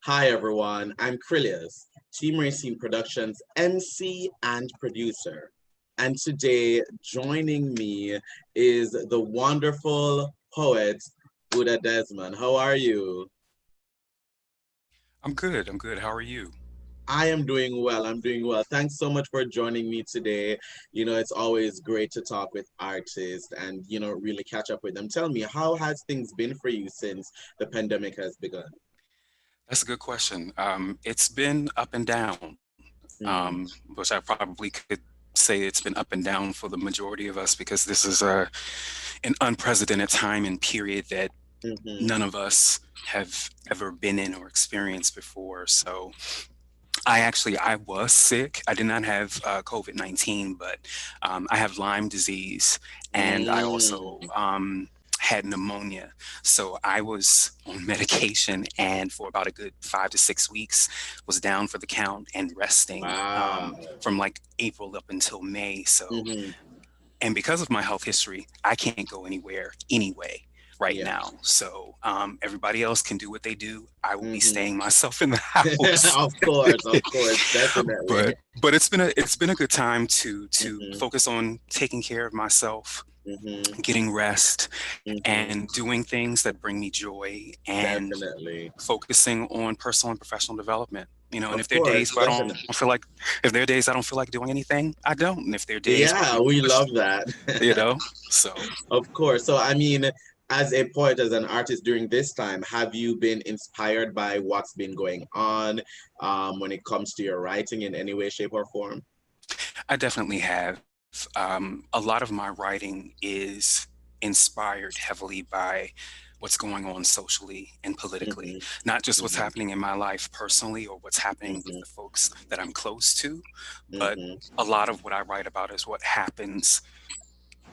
Hi everyone, I'm Krylios, Team Racine Productions MC and producer. And today joining me is the wonderful poet BuddahDesmond. How are you? I'm good. I'm good. How are you? I am doing well. I'm doing well. Thanks so much for joining me today. It's always great to talk with artists and, really catch up with them. Tell me, how has things been for you since the pandemic has begun? That's a good question. It's been up and down, Mm-hmm. which I probably could say it's been up and down for the majority of us because this is an unprecedented time and period that Mm-hmm. none of us have ever been in or experienced before. So I was sick. I did not have COVID-19, but I have Lyme disease, and I also Mm. had pneumonia. So I was on medication, and for about a good 5 to 6 weeks, was down for the count and resting Wow. from like April up until May. So, Hmm. and because of my health history, I can't go anywhere anyway right Yeah. now. So everybody else can do what they do. I will be Hmm. staying myself in the house. Of course, definitely. But it's been a good time to Hmm. focus on taking care of myself, Hmm. getting rest, Hmm. and doing things that bring me joy, and Definitely. focusing on personal and professional development. And Of if there are days course, where I don't definitely. feel like, if there are days I don't feel like doing anything, I don't. And if there are days where Yeah, I'm we pushed, love that. you know, so Of course. So, I mean, as a poet, as an artist during this time, have you been inspired by what's been going on when it comes to your writing in any way, shape, or form? I definitely have. A lot of my writing is inspired heavily by what's going on socially and politically, Hmm. not just what's Hmm. happening in my life personally or what's happening with Hmm. the folks that I'm close to, but Hmm. a lot of what I write about is what happens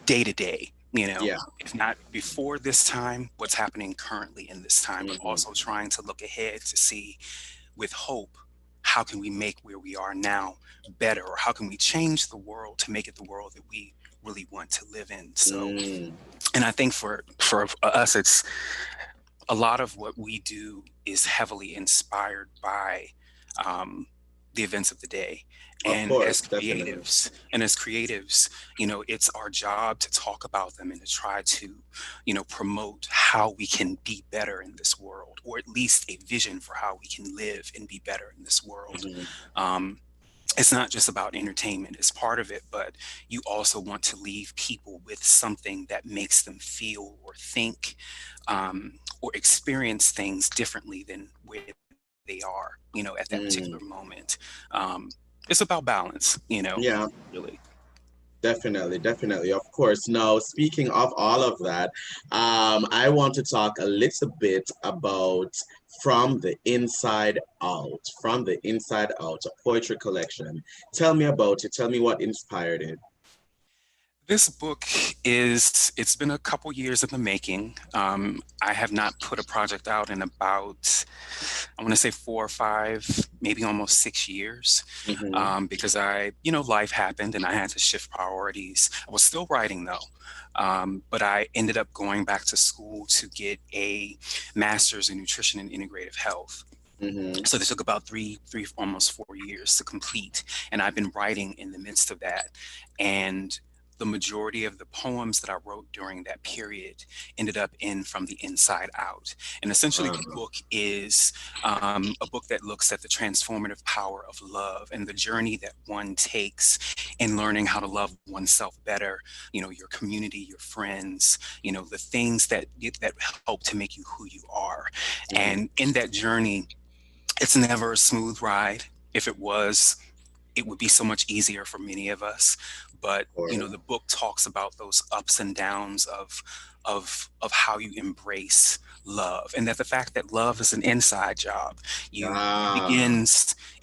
day to day. Yeah. If not before this time, what's happening currently in this time, but Hmm. also trying to look ahead to see with hope, how can we make where we are now better, or how can we change the world to make it the world that we really want to live in. So, Mm. and I think for us, it's a lot of what we do is heavily inspired by um, the events of the day. Of And course, definitely. as creatives, it's our job to talk about them and to try to, promote how we can be better in this world, or at least a vision for how we can live and be better in this world. Hmm. Um, it's not just about entertainment, it's part of it, but you also want to leave people with something that makes them feel or think, or experience things differently than where they are, at that particular Mm. moment. It's about balance, Yeah. really. Definitely, definitely, of course. Now, speaking of all of that, I want to talk a little bit about From the Inside Out, a poetry collection. Tell me about it. Tell me what inspired it. This book it's been a couple years in the making. I have not put a project out in about, I want to say 4 or 5, maybe almost 6 years, Hmm. because life happened and I had to shift priorities. I was still writing though, but I ended up going back to school to get a master's in nutrition and integrative health. Hmm. So this took about almost 4 years to complete, and I've been writing in the midst of that. And the majority of the poems that I wrote during that period ended up in From the Inside Out. And essentially, the book is a book that looks at the transformative power of love and the journey that one takes in learning how to love oneself better. Your community, your friends. The things that help to make you who you are. Hmm. And in that journey, it's never a smooth ride. If it was, it would be so much easier for many of us. But the book talks about those ups and downs of how you embrace love, and that the fact that love is an inside job. It Ah.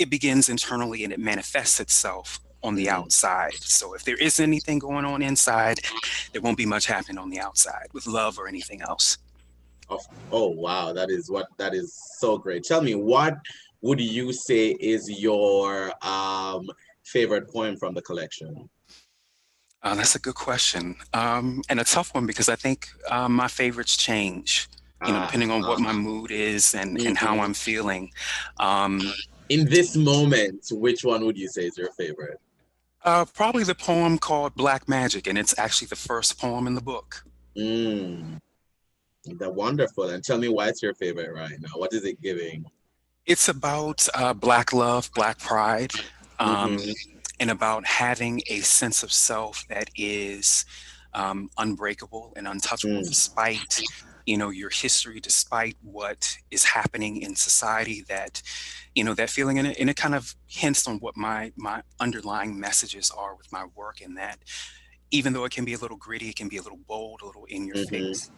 begins internally and it manifests itself on the Mhm. outside. So if there is anything going on inside, there won't be much happening on the outside with love or anything else. Of, oh wow, that is so great. Tell me, what would you say is your favorite poem from the collection? That's a good question, and a tough one because I think my favorites change. depending on what my mood is and how mhm. I'm feeling. Um, In this moment, which one would you say is your favorite? Probably the poem called Black Magic, and it's actually the first poem in the book. Mm, they're wonderful. And tell me why it's your favorite right now. What is it giving? It's about Black love, Black pride, um, Mm-hmm, and about having a sense of self that is unbreakable and untouchable mm, despite, your history, despite what is happening in society. That feeling, and it kind of hints on what my underlying messages are with my work, and that even though it can be a little gritty, it can be a little bold, a little in your mm-hmm. face,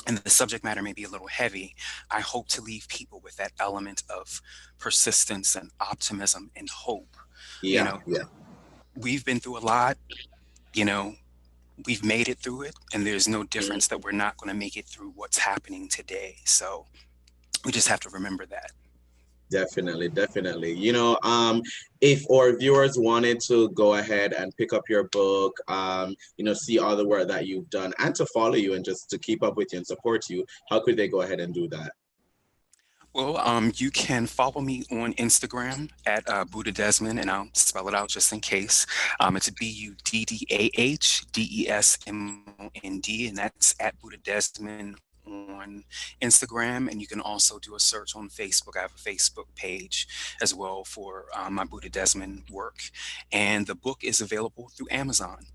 and the subject matter may be a little heavy, I hope to leave people with that element of persistence and optimism and hope. You Yeah, know, yeah. we've been through a lot, you know, we've made it through it, and there's no Mm. difference that we're not going to make it through what's happening today. So we just have to remember that. Definitely, definitely. If our viewers wanted to go ahead and pick up your book, see all the work that you've done and to follow you and just to keep up with you and support you, how could they go ahead and do that? Well, you can follow me on Instagram at BuddahDesmond, and I'll spell it out just in case. It's BuddahDesmond, and that's at BuddahDesmond on Instagram. And you can also do a search on Facebook. I have a Facebook page as well for my Buddha Desmond work. And the book is available through Amazon,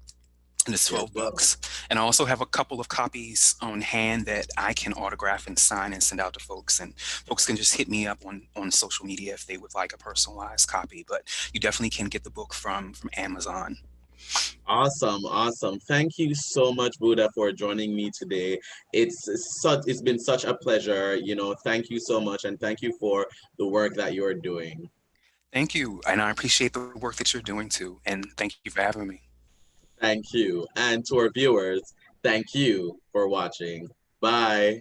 and it's Yes, 12 well, bucks. And I also have a couple of copies on hand that I can autograph and sign and send out to folks. And folks can just hit me up on social media if they would like a personalized copy. But you definitely can get the book from Amazon. awesome, awesome. Thank you so much, Buddha, for joining me today. It's been such a pleasure. Thank you so much, and thank you for the work that you're doing. Thank you. And I appreciate the work that you're doing too. And thank you for having me. Thank you. And to our viewers, thank you for watching. Bye.